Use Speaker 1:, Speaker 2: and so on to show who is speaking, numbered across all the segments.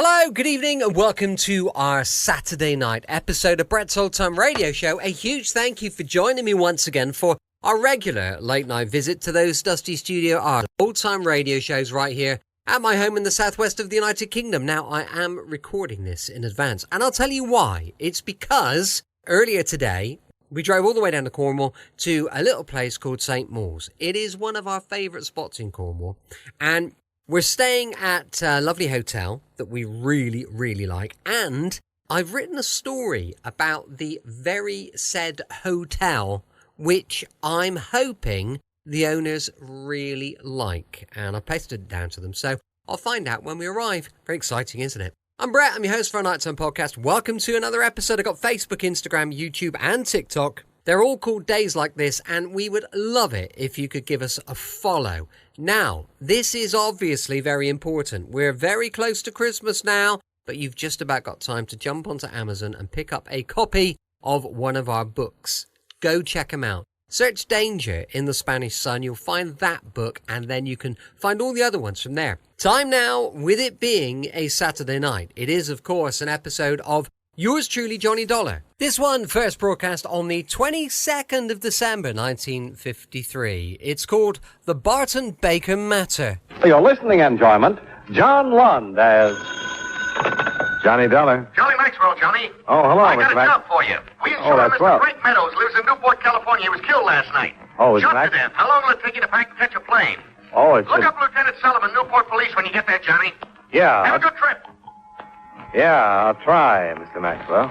Speaker 1: Hello, good evening, and welcome to our Saturday night episode of Brett's Old Time Radio Show. A huge thank you for joining me once again for our regular late night visit to those dusty studio art old time radio shows right here at my home in the southwest of the United Kingdom. Now, I am recording this in advance, and I'll tell you why. It's because earlier today, we drove all the way down to Cornwall to a little place called St. Mawes. It is one of our favourite spots in Cornwall, and we're staying at a lovely hotel that we really, really like, and I've written a story about the very said hotel, which I'm hoping the owners really like, and I pasted it down to them, so I'll find out when we arrive. Very exciting, isn't it? I'm Brett, I'm your host for our Nighttime Podcast. Welcome to another episode. I've got Facebook, Instagram, YouTube, and TikTok. They're all called Days Like This, and we would love it if you could give us a follow. Now, this is obviously very important. We're very close to Christmas now, but you've just about got time to jump onto Amazon and pick up a copy of one of our books. Go check them out. Search Danger in the Spanish Sun. You'll find that book, and then you can find all the other ones from there. Time now, with it being a Saturday night. It is, of course, an episode of yours truly, Johnny Dollar. This one first broadcast on the 22nd of December, 1953. It's called The Barton Baker Matter.
Speaker 2: For your listening enjoyment, John Lund as Johnny Dollar.
Speaker 3: Johnny Maxwell, Johnny.
Speaker 2: Oh, hello,
Speaker 3: I got
Speaker 2: Mr.
Speaker 3: a
Speaker 2: Max.
Speaker 3: job for you. We insure
Speaker 2: that's
Speaker 3: Mr.
Speaker 2: well.
Speaker 3: Frank Meadows lives in Newport, California. He was killed last night.
Speaker 2: Oh, is
Speaker 3: Shot
Speaker 2: Max?
Speaker 3: to death. How long will it take you to pack and catch a plane?
Speaker 2: Oh, it's
Speaker 3: Look up Lieutenant Sullivan, Newport Police, when you get there, Johnny. Have a
Speaker 2: Yeah,
Speaker 3: good trip.
Speaker 2: I'll try, Mr. Maxwell.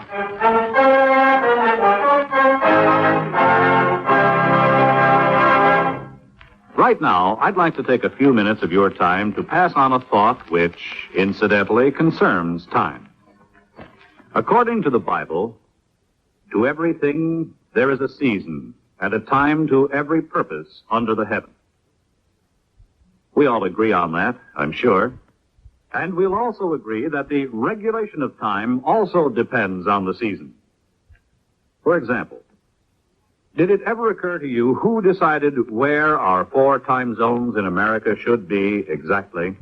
Speaker 4: Right now, I'd like to take a few minutes of your time to pass on a thought which, incidentally, concerns time. According to the Bible, to everything there is a season and a time to every purpose under the heaven. We all agree on that, I'm sure. And we'll also agree that the regulation of time also depends on the season. For example, did it ever occur to you who decided where our 4 time zones in America should be exactly?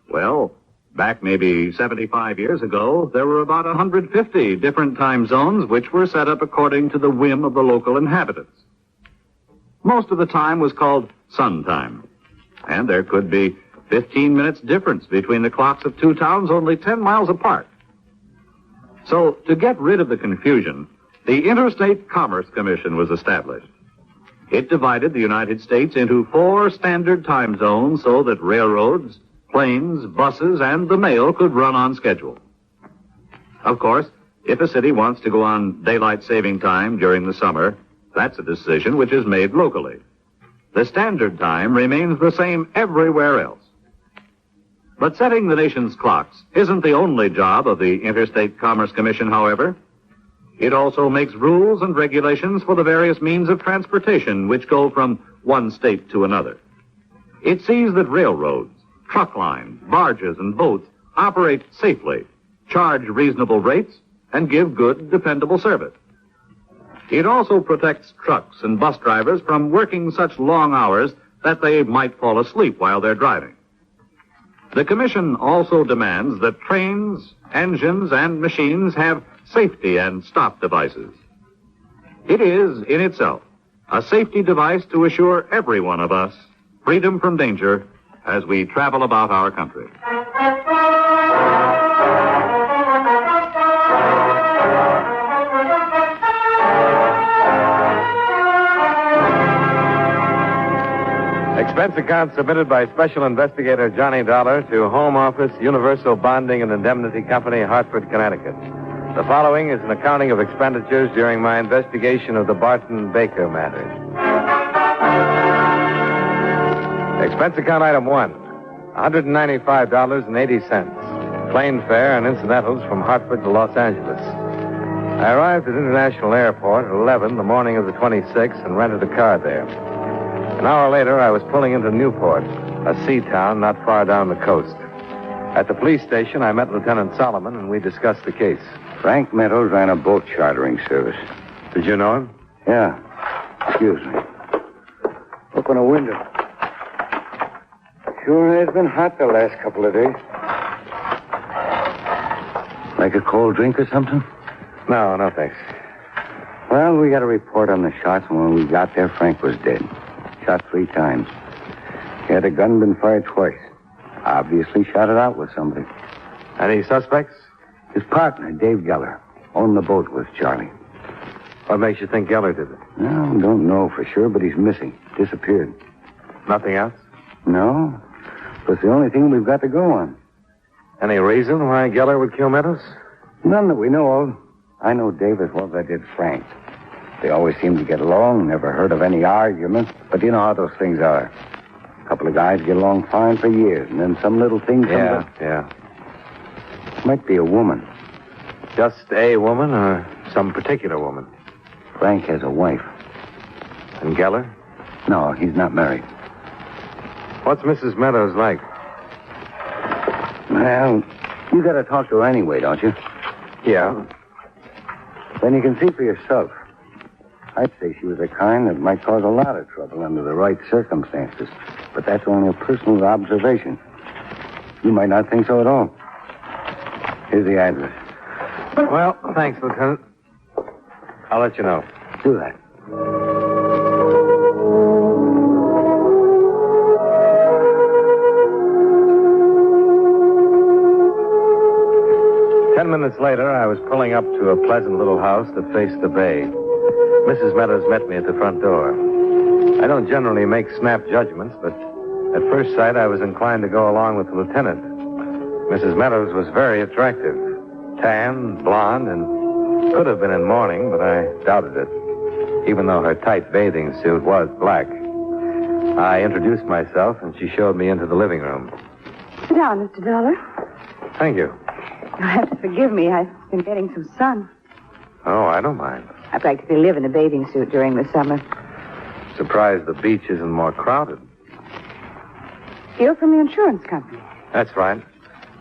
Speaker 4: Well, back maybe 75 years ago, there were about 150 different time zones which were set up according to the whim of the local inhabitants. Most of the time was called sun time, and there could be 15 minutes difference between the clocks of 2 towns only 10 miles apart. So, to get rid of the confusion, the Interstate Commerce Commission was established. It divided the United States into 4 standard time zones so that railroads, planes, buses, and the mail could run on schedule. Of course, if a city wants to go on daylight saving time during the summer, that's a decision which is made locally. The standard time remains the same everywhere else. But setting the nation's clocks isn't the only job of the Interstate Commerce Commission, however. It also makes rules and regulations for the various means of transportation which go from one state to another. It sees that railroads, truck lines, barges, and boats operate safely, charge reasonable rates, and give good, dependable service. It also protects trucks and bus drivers from working such long hours that they might fall asleep while they're driving. The Commission also demands that trains, engines, and machines have safety and stop devices. It is, in itself, a safety device to assure every one of us freedom from danger as we travel about our country.
Speaker 2: Expense account submitted by Special Investigator Johnny Dollar to Home Office, Universal Bonding and Indemnity Company, Hartford, Connecticut. The following is an accounting of expenditures during my investigation of the Barton Baker matter. Expense account item 1, $195.80. Plane fare and incidentals from Hartford to Los Angeles. I arrived at International Airport at 11 the morning of the 26th and rented a car there. An hour later, I was pulling into Newport, a sea town not far down the coast. At the police station, I met Lieutenant Solomon, and we discussed the case.
Speaker 5: Frank Meadows ran a boat chartering service.
Speaker 2: Did you know him?
Speaker 5: Yeah. Excuse me. Open a window. Sure has been hot the last couple of days. Like a cold drink or something?
Speaker 2: No, thanks.
Speaker 5: Well, we got a report on the shots, and when we got there, Frank was dead. Shot 3 times. He had a gun been fired twice. Obviously shot it out with somebody.
Speaker 2: Any suspects?
Speaker 5: His partner, Dave Geller, owned the boat with Charlie.
Speaker 2: What makes you think Geller did it?
Speaker 5: No, don't know for sure, but he's missing. Disappeared.
Speaker 2: Nothing else?
Speaker 5: No. That's the only thing we've got to go on.
Speaker 2: Any reason why Geller would kill Meadows?
Speaker 5: None that we know of. I know Dave as well as I did Frank. They always seem to get along. Never heard of any argument. But you know how those things are. A couple of guys get along fine for years, and then some little thing comes up.
Speaker 2: Yeah.
Speaker 5: Might be a woman.
Speaker 2: Just a woman or some particular woman?
Speaker 5: Frank has a wife.
Speaker 2: And Geller?
Speaker 5: No, he's not married.
Speaker 2: What's Mrs. Meadows like?
Speaker 5: Well, you got to talk to her anyway, don't you?
Speaker 2: Yeah.
Speaker 5: Then you can see for yourself. I'd say she was the kind that might cause a lot of trouble under the right circumstances. But that's only a personal observation. You might not think so at all. Here's the address.
Speaker 2: Well, thanks, Lieutenant. I'll let you know.
Speaker 5: Do that.
Speaker 2: Ten minutes later, I was pulling up to a pleasant little house that faced the bay. Mrs. Meadows met me at the front door. I don't generally make snap judgments, but at first sight, I was inclined to go along with the lieutenant. Mrs. Meadows was very attractive. Tan, blonde, and could have been in mourning, but I doubted it, even though her tight bathing suit was black. I introduced myself, and she showed me into the living room.
Speaker 6: Sit down, Mr. Dollar.
Speaker 2: Thank you.
Speaker 6: You'll have to forgive me. I've been getting some sun.
Speaker 2: Oh, I don't mind.
Speaker 6: I practically live in a bathing suit during the summer.
Speaker 2: Surprised the beach isn't more crowded.
Speaker 6: You're from the insurance company.
Speaker 2: That's right.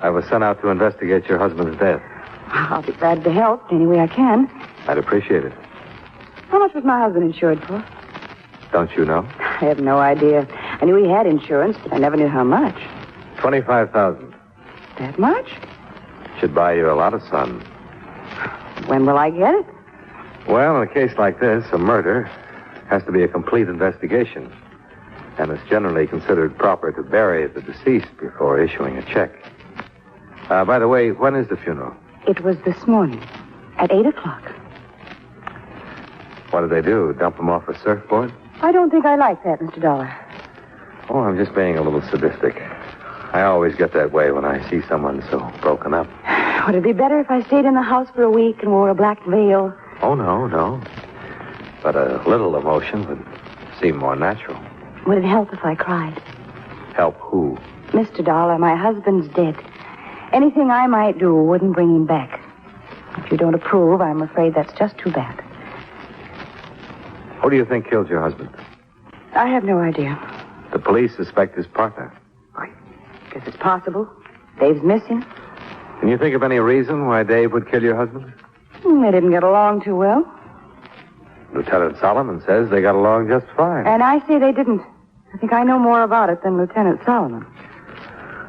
Speaker 2: I was sent out to investigate your husband's death.
Speaker 6: I'll be glad to help any way I can.
Speaker 2: I'd appreciate it.
Speaker 6: How much was my husband insured for?
Speaker 2: Don't you know?
Speaker 6: I have no idea. I knew he had insurance, but I never knew how much.
Speaker 2: $25,000.
Speaker 6: That much?
Speaker 2: Should buy you a lot of sun.
Speaker 6: When will I get it?
Speaker 2: Well, in a case like this, a murder has to be a complete investigation. And it's generally considered proper to bury the deceased before issuing a check. By the way, when is the funeral?
Speaker 6: It was this morning, at 8 o'clock.
Speaker 2: What did they do? Dump him off a surfboard?
Speaker 6: I don't think I like that, Mr. Dollar.
Speaker 2: Oh, I'm just being a little sadistic. I always get that way when I see someone so broken up.
Speaker 6: Would it be better if I stayed in the house for a week and wore a black veil?
Speaker 2: Oh, no. But a little emotion would seem more natural.
Speaker 6: Would it help if I cried?
Speaker 2: Help who?
Speaker 6: Mr. Dollar, my husband's dead. Anything I might do wouldn't bring him back. If you don't approve, I'm afraid that's just too bad.
Speaker 2: Who do you think killed your husband?
Speaker 6: I have no idea.
Speaker 2: The police suspect his partner.
Speaker 6: I guess it's possible. Dave's missing.
Speaker 2: Can you think of any reason why Dave would kill your husband?
Speaker 6: They didn't get along too well.
Speaker 2: Lieutenant Solomon says they got along just fine.
Speaker 6: And I say they didn't. I think I know more about it than Lieutenant Solomon.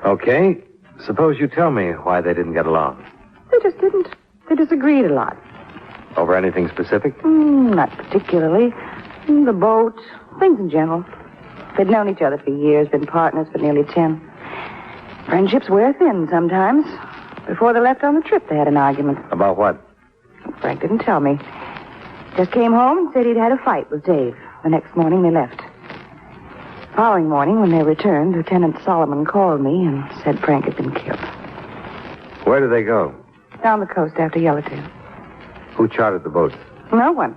Speaker 2: Okay. Suppose you tell me why they didn't get along.
Speaker 6: They just didn't. They disagreed a lot.
Speaker 2: Over anything specific?
Speaker 6: Not particularly. The boat, things in general. They'd known each other for years, been partners for nearly 10. Friendships wear thin sometimes. Before they left on the trip, they had an argument.
Speaker 2: About what?
Speaker 6: Frank didn't tell me. Just came home and said he'd had a fight with Dave. The next morning, they left. The following morning, when they returned, Lieutenant Solomon called me and said Frank had been killed.
Speaker 2: Where did they go?
Speaker 6: Down the coast after Yellowtail.
Speaker 2: Who chartered the boat?
Speaker 6: No one.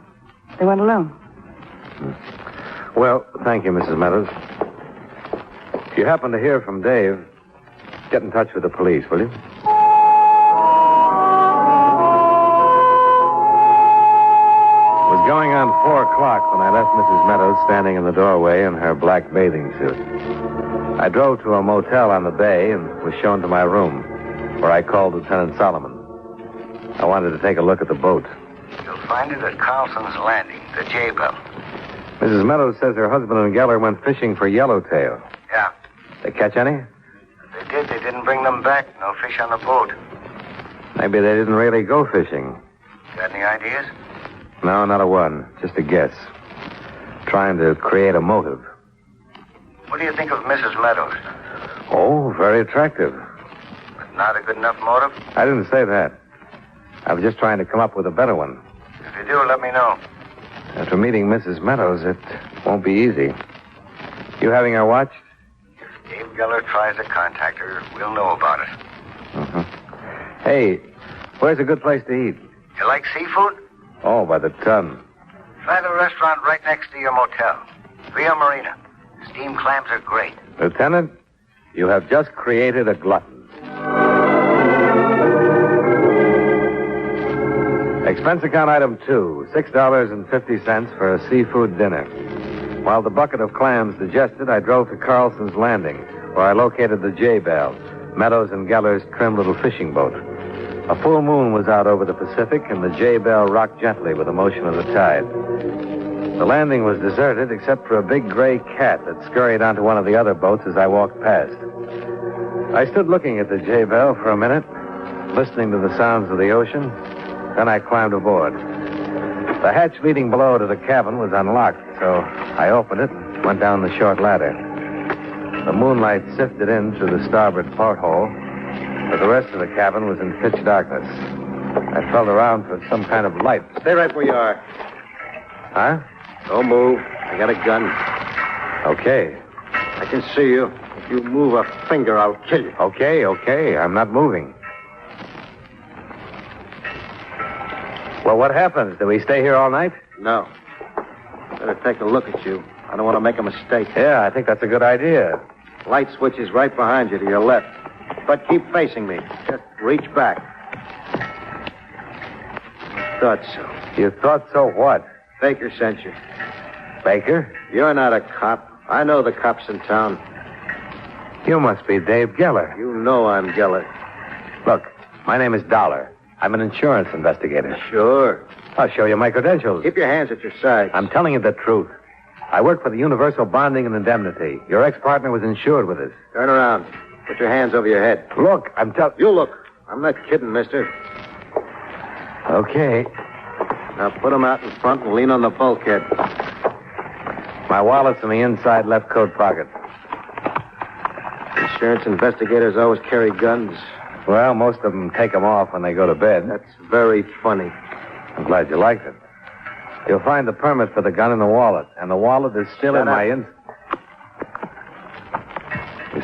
Speaker 6: They went alone.
Speaker 2: Well, thank you, Mrs. Meadows. If you happen to hear from Dave, get in touch with the police, will you? It was going on 4 o'clock when I left Mrs. Meadows standing in the doorway in her black bathing suit. I drove to a motel on the bay and was shown to my room, where I called Lieutenant Solomon. I wanted to take a look at the boat.
Speaker 5: You'll find it at Carlson's Landing, the J-Bell.
Speaker 2: Mrs. Meadows says her husband and Geller went fishing for yellowtail.
Speaker 5: Yeah.
Speaker 2: They catch any?
Speaker 5: They did. They didn't bring them back. No fish on the boat.
Speaker 2: Maybe they didn't really go fishing.
Speaker 5: Got any ideas?
Speaker 2: No, not a one. Just a guess. Trying to create a motive.
Speaker 5: What do you think of Mrs. Meadows?
Speaker 2: Oh, very attractive.
Speaker 5: Not a good enough motive?
Speaker 2: I didn't say that. I was just trying to come up with a better one.
Speaker 5: If you do, let me know.
Speaker 2: After meeting Mrs. Meadows, it won't be easy. You having her watched?
Speaker 5: If Dave Geller tries to contact her, we'll know about it.
Speaker 2: Mm-hmm. Hey, where's a good place to eat?
Speaker 5: You like seafood?
Speaker 2: Oh, by the ton.
Speaker 5: Try the restaurant right next to your motel. Via Marina. Steamed clams are great.
Speaker 2: Lieutenant, you have just created a glutton. Expense account item 2, $6.50 for a seafood dinner. While the bucket of clams digested, I drove to Carlson's Landing, where I located the J-Bell, Meadows and Geller's trim little fishing boat. A full moon was out over the Pacific, and the J-Bell rocked gently with the motion of the tide. The landing was deserted except for a big gray cat that scurried onto one of the other boats as I walked past. I stood looking at the J-Bell for a minute, listening to the sounds of the ocean. Then I climbed aboard. The hatch leading below to the cabin was unlocked, so I opened it and went down the short ladder. The moonlight sifted in through the starboard porthole, but the rest of the cabin was in pitch darkness. I felt around for some kind of light.
Speaker 5: Stay right where you are.
Speaker 2: Huh?
Speaker 5: Don't move. I got a gun.
Speaker 2: Okay.
Speaker 5: I can see you. If you move a finger, I'll kill you.
Speaker 2: Okay. I'm not moving. Well, what happens? Do we stay here all night?
Speaker 5: No. Better take a look at you. I don't want to make a mistake.
Speaker 2: Yeah, I think that's a good idea.
Speaker 5: Light switch is right behind you to your left. But keep facing me. Just reach back. I thought so.
Speaker 2: You thought so what?
Speaker 5: Baker sent you.
Speaker 2: Baker?
Speaker 5: You're not a cop. I know the cops in town.
Speaker 2: You must be Dave Geller.
Speaker 5: You know I'm Geller.
Speaker 2: Look, my name is Dollar. I'm an insurance investigator.
Speaker 5: Sure.
Speaker 2: I'll show you my credentials.
Speaker 5: Keep your hands at your sides.
Speaker 2: I'm telling you the truth. I work for the Universal Bonding and Indemnity. Your ex-partner was insured with us.
Speaker 5: Turn around. Put your hands over your head.
Speaker 2: Look, I'm telling...
Speaker 5: You look. I'm not kidding, mister.
Speaker 2: Okay.
Speaker 5: Now put them out in front and lean on the bulkhead.
Speaker 2: My wallet's in the inside left coat pocket.
Speaker 5: Insurance investigators always carry guns.
Speaker 2: Well, most of them take them off when they go to bed.
Speaker 5: That's very funny.
Speaker 2: I'm glad you liked it. You'll find the permit for the gun in the wallet, and the wallet is still in my... You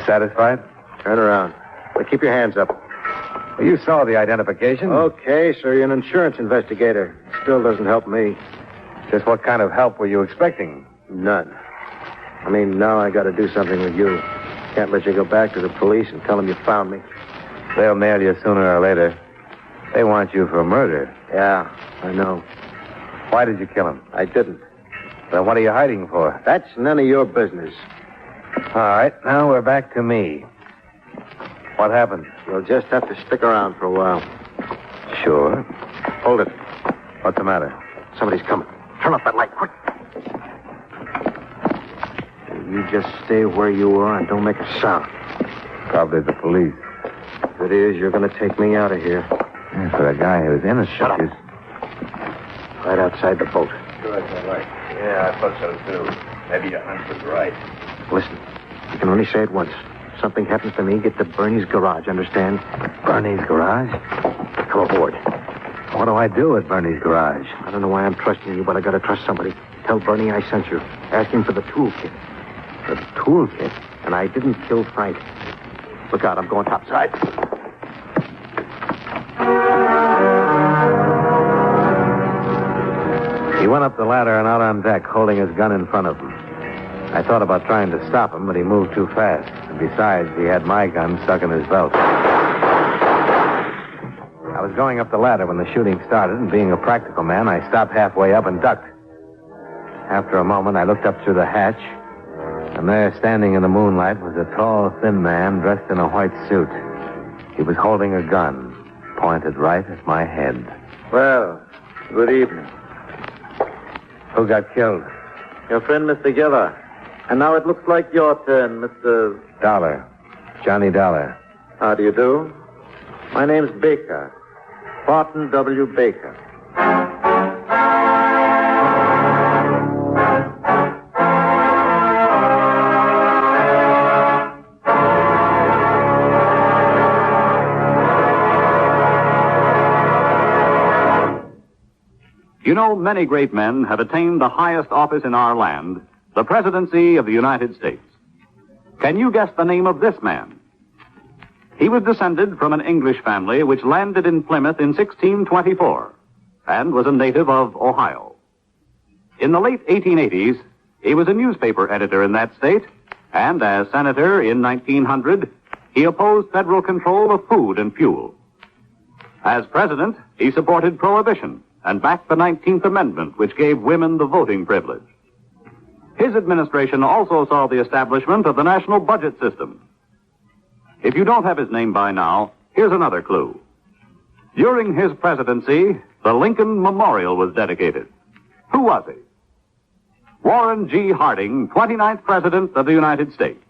Speaker 2: satisfied?
Speaker 5: Turn around. But keep your hands up.
Speaker 2: Well, you saw the identification.
Speaker 5: Okay, sir, you're an insurance investigator. Still doesn't help me.
Speaker 2: Just what kind of help were you expecting?
Speaker 5: None. I mean, now I got to do something with you. Can't let you go back to the police and tell them you found me.
Speaker 2: They'll nail you sooner or later. They want you for murder.
Speaker 5: Yeah, I know.
Speaker 2: Why did you kill him?
Speaker 5: I didn't.
Speaker 2: Then what are you hiding for?
Speaker 5: That's none of your business.
Speaker 2: All right, now we're back to me. What happened?
Speaker 5: You'll just have to stick around for a while.
Speaker 2: Sure.
Speaker 5: Hold it.
Speaker 2: What's the matter?
Speaker 5: Somebody's coming. Turn up that light, quick. You just stay where you are and don't make a sound.
Speaker 2: Probably the police.
Speaker 5: If it is, you're going to take me out of here.
Speaker 2: Yeah, for a guy who's innocent.
Speaker 5: Shut up. Right outside the boat.
Speaker 7: Sure, that's all right. Yeah, I thought so, too. Maybe your hunch was right.
Speaker 5: Listen, you can only say it once. If something happens to me, get to Bernie's garage, understand?
Speaker 2: Bernie's garage?
Speaker 5: Come aboard.
Speaker 2: What do I do at Bernie's garage?
Speaker 5: I don't know why I'm trusting you, but I got to trust somebody. Tell Bernie I sent you. Ask him for the toolkit.
Speaker 2: The toolkit?
Speaker 5: And I didn't kill Frank. Look out, I'm going topside.
Speaker 2: He went up the ladder and out on deck, holding his gun in front of him. I thought about trying to stop him, but he moved too fast. And besides, he had my gun stuck in his belt. I was going up the ladder when the shooting started, and being a practical man, I stopped halfway up and ducked. After a moment, I looked up through the hatch, and there, standing in the moonlight, was a tall, thin man dressed in a white suit. He was holding a gun, pointed right at my head.
Speaker 5: Well, good evening.
Speaker 2: Who got killed?
Speaker 5: Your friend, Mr. Geller. And now it looks like your turn, Mr...
Speaker 2: Dollar. Johnny Dollar.
Speaker 5: How do you do? My name's Baker. Barton W. Baker.
Speaker 4: You know, many great men have attained the highest office in our land, the presidency of the United States. Can you guess the name of this man? He was descended from an English family which landed in Plymouth in 1624 and was a native of Ohio. In the late 1880s, he was a newspaper editor in that state, and as senator in 1900, he opposed federal control of food and fuel. As president, he supported prohibition and backed the 19th Amendment, which gave women the voting privilege. His administration also saw the establishment of the national budget system. If you don't have his name by now, here's another clue. During his presidency, the Lincoln Memorial was dedicated. Who was he? Warren G. Harding, 29th President of the United States.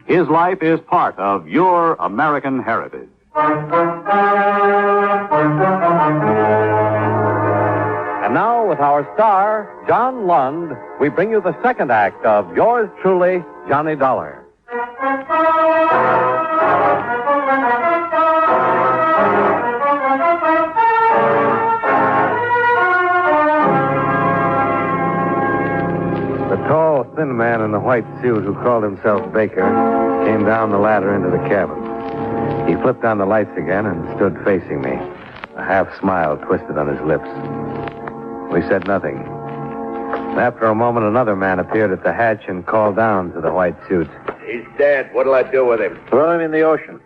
Speaker 4: His life is part of your American heritage.
Speaker 8: And now, with our star, John Lund, we bring you the second act of yours truly, Johnny Dollar.
Speaker 2: The tall, thin man in the white suit who called himself Baker came down the ladder into the cabin. He flipped on the lights again and stood facing me, a half smile twisted on his lips. We said nothing. After a moment, another man appeared at the hatch and called down to the white suit.
Speaker 7: He's dead. What'll I do with him?
Speaker 5: Throw him in the ocean.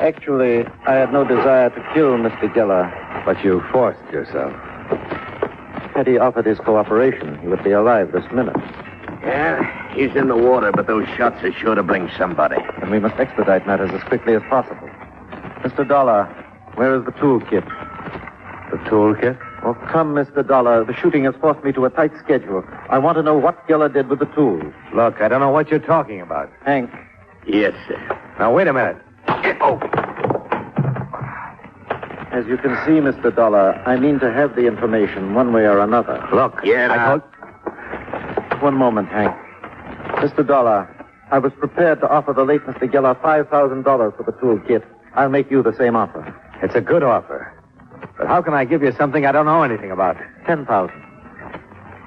Speaker 5: Actually, I had no desire to kill Mr. Geller.
Speaker 2: But you forced yourself.
Speaker 5: Had he offered his cooperation, he would be alive this minute.
Speaker 7: Yeah, he's in the water, but those shots are sure to bring somebody.
Speaker 5: And we must expedite matters as quickly as possible. Mr. Dollar, where is the toolkit?
Speaker 2: The toolkit?
Speaker 5: Oh, come, Mr. Dollar. The shooting has forced me to a tight schedule. I want to know what Geller did with the tools.
Speaker 2: Look, I don't know what you're talking about.
Speaker 5: Hank.
Speaker 7: Yes, sir.
Speaker 2: Now, wait a minute.
Speaker 7: Oh.
Speaker 5: As you can see, Mr. Dollar, I mean to have the information one way or another.
Speaker 2: Look.
Speaker 7: Yeah,
Speaker 5: One moment, Hank. Mr. Dollar, I was prepared to offer the late Mr. Geller $5,000 for the toolkit. I'll make you the same offer.
Speaker 2: It's a good offer. But how can I give you something I don't know anything about?
Speaker 5: $10,000.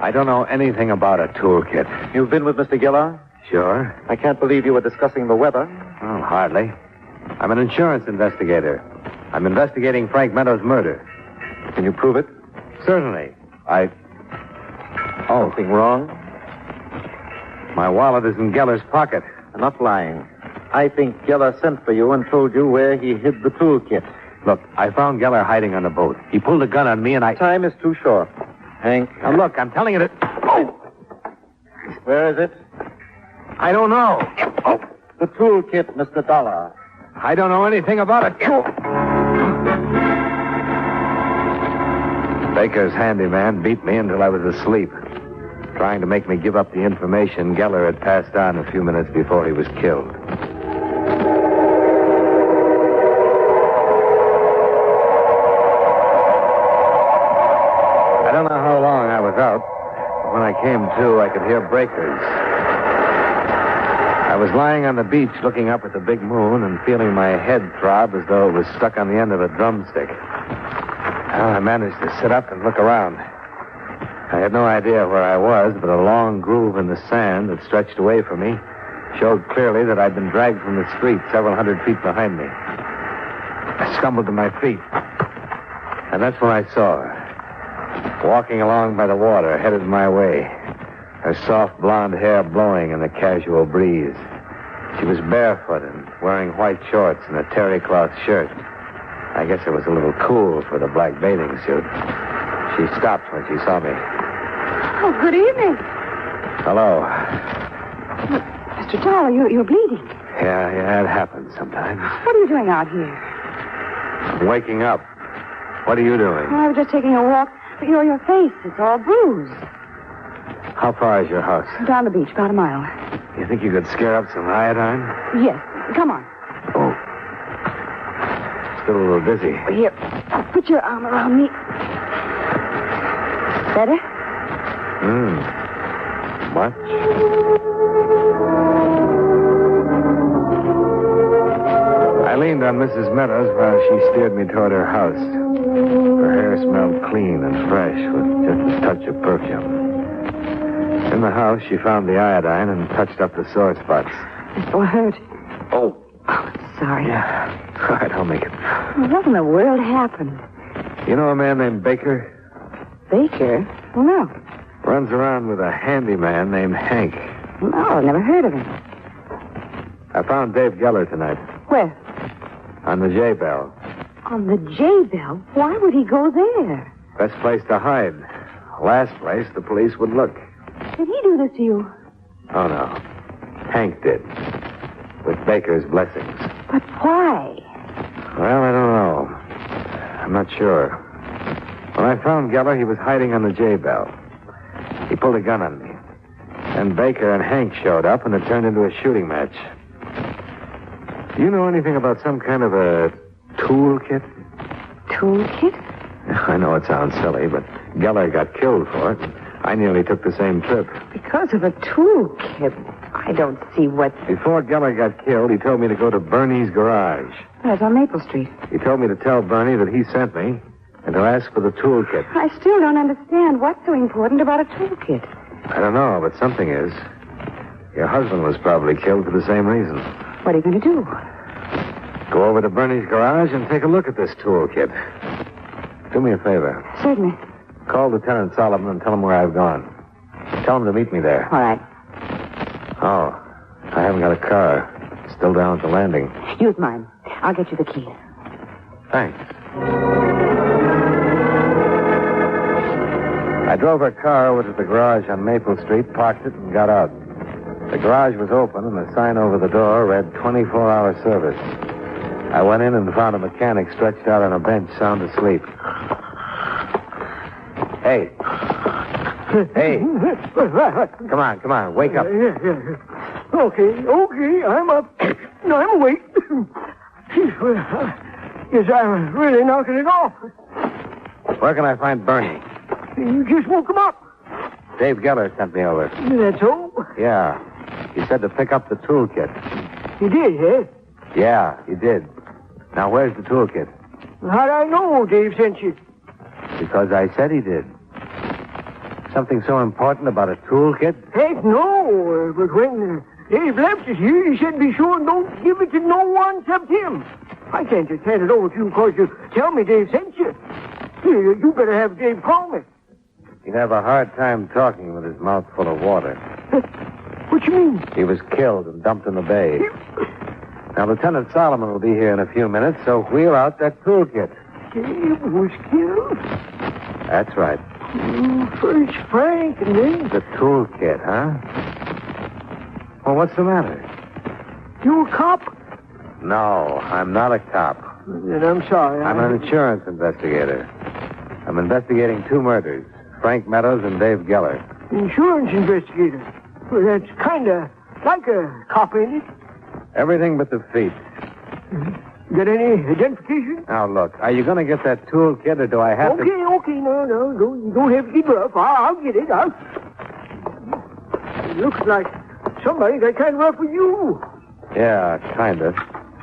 Speaker 2: I don't know anything about a toolkit.
Speaker 5: You've been with Mr. Geller?
Speaker 2: Sure.
Speaker 5: I can't believe you were discussing the weather.
Speaker 2: Oh, hardly. I'm an insurance investigator. I'm investigating Frank Meadows' murder.
Speaker 5: Can you prove it?
Speaker 2: Certainly.
Speaker 5: Something wrong?
Speaker 2: My wallet is in Geller's pocket.
Speaker 5: I'm not lying. I think Geller sent for you and told you where he hid the toolkit.
Speaker 2: Look, I found Geller hiding on the boat. He pulled a gun on me and
Speaker 5: Time is too short. Hank.
Speaker 2: Now, look, I'm telling you that... Oh!
Speaker 5: Where is it?
Speaker 2: I don't know.
Speaker 5: Oh. The toolkit, Mr. Dollar.
Speaker 2: I don't know anything about it. Baker's handyman beat me until I was asleep, trying to make me give up the information Geller had passed on a few minutes before he was killed. I don't know how long I was out, but when I came to, I could hear breakers. I was lying on the beach looking up at the big moon and feeling my head throb as though it was stuck on the end of a drumstick. Well, I managed to sit up and look around. I had no idea where I was, but a long groove in the sand that stretched away from me showed clearly that I'd been dragged from the street several hundred feet behind me. I stumbled to my feet, and that's when I saw her, walking along by the water, headed my way, her soft blonde hair blowing in the casual breeze. She was barefoot and wearing white shorts and a terry cloth shirt. I guess it was a little cool for the black bathing suit. She stopped when she saw me.
Speaker 6: Oh, good evening.
Speaker 2: Hello.
Speaker 6: Mr. Dollar, you're bleeding.
Speaker 2: Yeah, it happens sometimes.
Speaker 6: What are you doing out here?
Speaker 2: I'm waking up. What are you doing?
Speaker 6: Well, I was just taking a walk. But your face, it's all bruised.
Speaker 2: How far is your house?
Speaker 6: Down the beach, about a mile.
Speaker 2: You think you could scare up some iodine?
Speaker 6: Yes. Come on.
Speaker 2: Oh. Still a little dizzy.
Speaker 6: Here, put your arm around me. Better?
Speaker 2: Much? I leaned on Mrs. Meadows while she steered me toward her house. Her hair smelled clean and fresh with just a touch of perfume. In the house, she found the iodine and touched up the sore spots.
Speaker 6: It's so hurt.
Speaker 2: Oh.
Speaker 6: Sorry.
Speaker 2: Yeah. All right, I'll make it.
Speaker 6: What in the world happened?
Speaker 2: You know a man named Baker?
Speaker 6: Baker? No.
Speaker 2: Runs around with a handyman named Hank.
Speaker 6: No, I've never heard of him.
Speaker 2: I found Dave Geller tonight
Speaker 6: Where?
Speaker 2: on the J-Bell.
Speaker 6: On the J-Bell? Why would he go there?
Speaker 2: Best place to hide. Last place the police would look.
Speaker 6: Did he do this to you?
Speaker 2: Oh, no. Hank did. With Baker's blessings.
Speaker 6: But why?
Speaker 2: Well, I don't know. I'm not sure. When I found Geller, he was hiding on the J-Bell. He pulled a gun on me. Then Baker and Hank showed up, and it turned into a shooting match. Do you know anything about some kind of a toolkit?
Speaker 6: Toolkit?
Speaker 2: I know it sounds silly, but Geller got killed for it. I nearly took the same trip.
Speaker 6: Because of a toolkit. I don't see what...
Speaker 2: Before Geller got killed, he told me to go to Bernie's garage.
Speaker 6: That's on Maple Street.
Speaker 2: He told me to tell Bernie that he sent me and to ask for the toolkit.
Speaker 6: I still don't understand what's so important about a toolkit.
Speaker 2: I don't know, but something is. Your husband was probably killed for the same reason.
Speaker 6: What are you going to do?
Speaker 2: Go over to Bernie's garage and take a look at this toolkit. Do me a favor.
Speaker 6: Certainly.
Speaker 2: Call Lieutenant Solomon and tell him where I've gone. Tell him to meet me there.
Speaker 6: All right.
Speaker 2: Oh, I haven't got a car. Still down at the landing.
Speaker 6: Use mine. I'll get you the key.
Speaker 2: Thanks. I drove her car over to the garage on Maple Street, parked it, and got out. The garage was open, and the sign over the door read 24-hour service. I went in and found a mechanic stretched out on a bench, sound asleep. Hey. Hey. Come on. Wake up.
Speaker 9: Okay, I'm up. No, I'm awake. Yes, I'm really knocking it off.
Speaker 2: Where can I find Bernie?
Speaker 9: You just woke him up.
Speaker 2: Dave Geller sent me over.
Speaker 9: That's all?
Speaker 2: Yeah. He said to pick up the toolkit.
Speaker 9: You did, eh?
Speaker 2: Yeah, he did. Now, where's the toolkit?
Speaker 9: How'd I know Dave sent you?
Speaker 2: Because I said he did. Something so important about a toolkit?
Speaker 9: Heck, no. But when Dave left us here, he said be sure and don't give it to no one except him. I can't just hand it over to you because you tell me Dave sent you. You better have Dave call me.
Speaker 2: He'd have a hard time talking with his mouth full of water.
Speaker 9: What you mean?
Speaker 2: He was killed and dumped in the bay. Now, Lieutenant Solomon will be here in a few minutes, so wheel out that toolkit.
Speaker 9: Dave was killed?
Speaker 2: That's right.
Speaker 9: First Frank and then...
Speaker 2: The toolkit, huh? Well, what's the matter?
Speaker 9: You a cop?
Speaker 2: No, I'm not a cop.
Speaker 9: Then I'm sorry.
Speaker 2: I'm an insurance investigator. I'm investigating 2 murders, Frank Meadows and Dave Geller.
Speaker 9: Insurance investigator? Well, that's kind of like a cop, ain't it?
Speaker 2: Everything but the feet.
Speaker 9: Got any identification?
Speaker 2: Now, look, are you going to get that toolkit, or do I have to...
Speaker 9: Okay, no, you don't have to get rough. I'll get it. It looks like somebody got kind of rough with you.
Speaker 2: Yeah, kind of.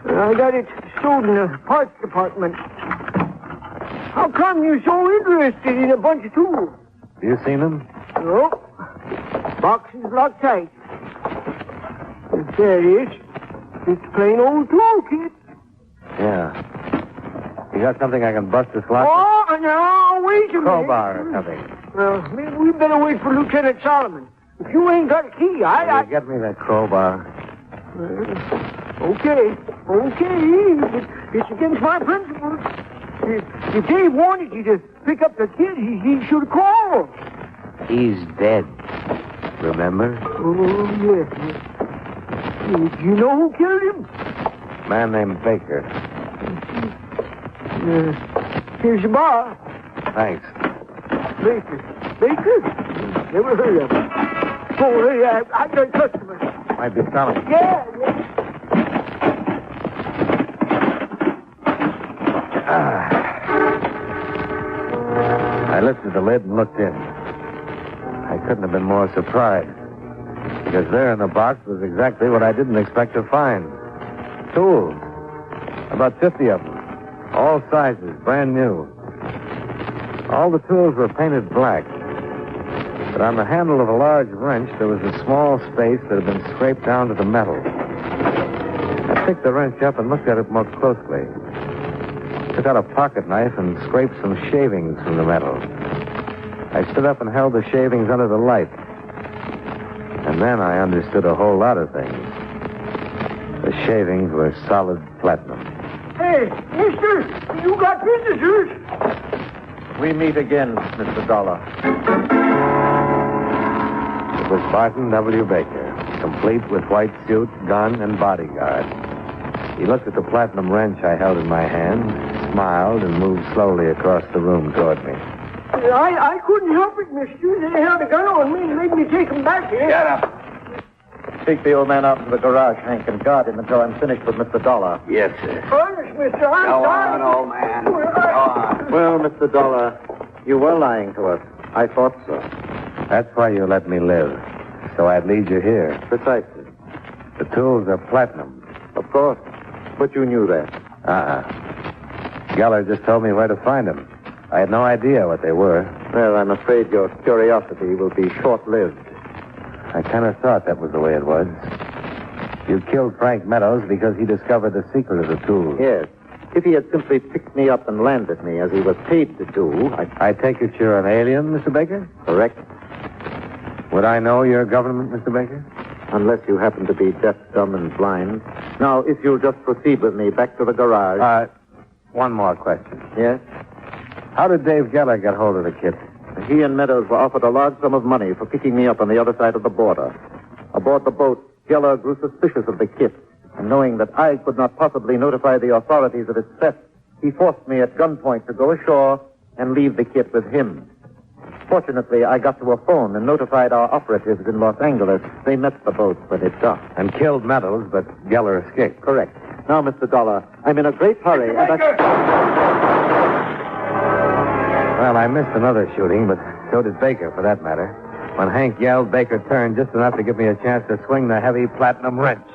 Speaker 9: I got it stored in the parts department. How come you're so interested in a bunch of tools?
Speaker 2: You seen them?
Speaker 9: No. Box is locked tight. There it is. It's a plain old toolkit.
Speaker 2: Yeah. You got something I can bust this lock?
Speaker 9: Oh, now, wait a minute.
Speaker 2: Crowbar or something.
Speaker 9: Well, maybe we better wait for Lieutenant Solomon. If you ain't got a key,
Speaker 2: Will you get me that crowbar?
Speaker 9: Okay. It's against my principles. If Dave wanted you to pick up the kid, he should have called.
Speaker 2: He's dead. Remember?
Speaker 9: Oh, yes. Do you know who killed him?
Speaker 2: Man named Baker.
Speaker 9: Here's the bar.
Speaker 2: Thanks.
Speaker 9: Baker? Never heard of him. Oh, hey, I got a customer.
Speaker 2: Might be Solomon.
Speaker 9: Yeah.
Speaker 2: the lid and looked in. I couldn't have been more surprised, because there in the box was exactly what I didn't expect to find. Tools. About 50 of them. All sizes, brand new. All the tools were painted black. But on the handle of a large wrench, there was a small space that had been scraped down to the metal. I picked the wrench up and looked at it more closely. Took out a pocket knife and scraped some shavings from the metal. I stood up and held the shavings under the light. And then I understood a whole lot of things. The shavings were solid platinum.
Speaker 9: Hey, mister, you got visitors.
Speaker 8: We meet again, Mr. Dollar.
Speaker 2: It was Barton W. Baker, complete with white suit, gun, and bodyguard. He looked at the platinum wrench I held in my hand, smiled, and moved slowly across the room toward me.
Speaker 9: I couldn't help it, mister. They held a gun on me and made me take them back here.
Speaker 8: Get up. Take the old man out to the garage, Hank, and guard him until I'm finished with Mr. Dollar.
Speaker 7: Yes, sir.
Speaker 9: Honest, mister, I'm
Speaker 7: Go
Speaker 9: sorry.
Speaker 7: on, old man. Go on.
Speaker 8: Well, Mr. Dollar, you were lying to us. I thought so.
Speaker 2: That's why you let me live, so I'd lead you here.
Speaker 8: Precisely.
Speaker 2: The tools are platinum.
Speaker 8: Of course. But you knew that.
Speaker 2: Geller just told me where to find them. I had no idea what they were.
Speaker 8: Well, I'm afraid your curiosity will be short-lived.
Speaker 2: I kind of thought that was the way it was. You killed Frank Meadows because he discovered the secret of the tools.
Speaker 8: Yes. If he had simply picked me up and landed me, as he was paid to do,
Speaker 2: I take it you're an alien, Mr. Baker?
Speaker 8: Correct.
Speaker 2: Would I know your government, Mr. Baker?
Speaker 8: Unless you happen to be deaf, dumb, and blind. Now, if you'll just proceed with me back to the garage.
Speaker 2: One more question.
Speaker 8: Yes?
Speaker 2: How did Dave Geller get hold of the kit?
Speaker 8: He and Meadows were offered a large sum of money for picking me up on the other side of the border. Aboard the boat, Geller grew suspicious of the kit, and knowing that I could not possibly notify the authorities of its theft, he forced me at gunpoint to go ashore and leave the kit with him. Fortunately, I got to a phone and notified our operatives in Los Angeles. They met the boat when it docked.
Speaker 2: And killed Meadows, but Geller escaped.
Speaker 8: Correct. Now, Mr. Dollar, I'm in a great hurry, and
Speaker 2: Well, I missed another shooting, but so did Baker, for that matter. When Hank yelled, Baker turned just enough to give me a chance to swing the heavy platinum wrench.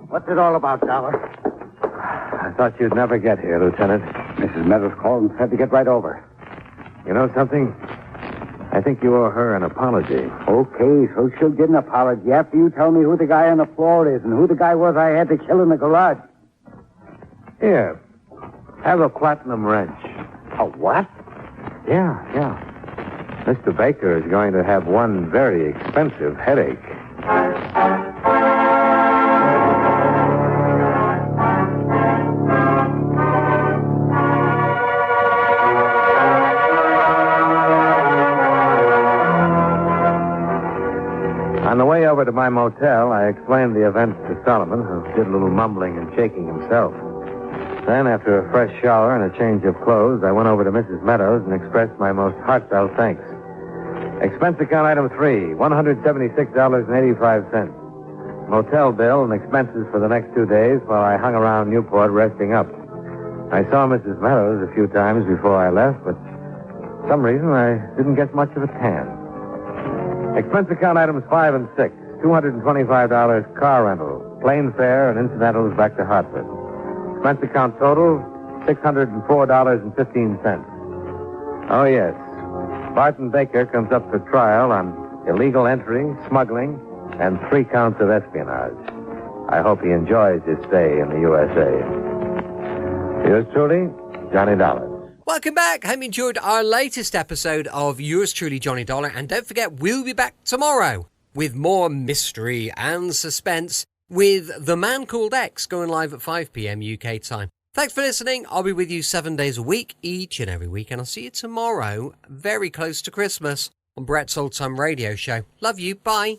Speaker 5: What's it all about, Dollar?
Speaker 2: I thought you'd never get here, Lieutenant.
Speaker 5: Mrs. Meadows called and said to get right over.
Speaker 2: You know something? I think you owe her an apology.
Speaker 5: Okay, so she'll get an apology after you tell me who the guy on the floor is and who the guy was I had to kill in the garage.
Speaker 2: Here. Have a platinum wrench.
Speaker 5: A what?
Speaker 2: Yeah. Mr. Baker is going to have one very expensive headache. On the way over to my motel, I explained the events to Solomon, who did a little mumbling and shaking himself. Then, after a fresh shower and a change of clothes, I went over to Mrs. Meadows and expressed my most heartfelt thanks. Expense account item 3, $176.85. Motel bill and expenses for the next 2 days while I hung around Newport resting up. I saw Mrs. Meadows a few times before I left, but for some reason I didn't get much of a tan. Expense account items 5 and 6, $225 car rental, plane fare, and incidentals back to Hartford. Expense account total, $604.15. Oh, yes. Barton Baker comes up for trial on illegal entry, smuggling, and 3 counts of espionage. I hope he enjoys his stay in the USA. Yours truly, Johnny Dollar.
Speaker 1: Welcome back. Hope you enjoyed our latest episode of Yours Truly, Johnny Dollar. And don't forget, we'll be back tomorrow with more mystery and suspense with The Man Called X going live at 5 p.m. UK time. Thanks for listening. I'll be with you 7 days a week, each and every week. And I'll see you tomorrow, very close to Christmas, on Brett's Old Time Radio Show. Love you. Bye.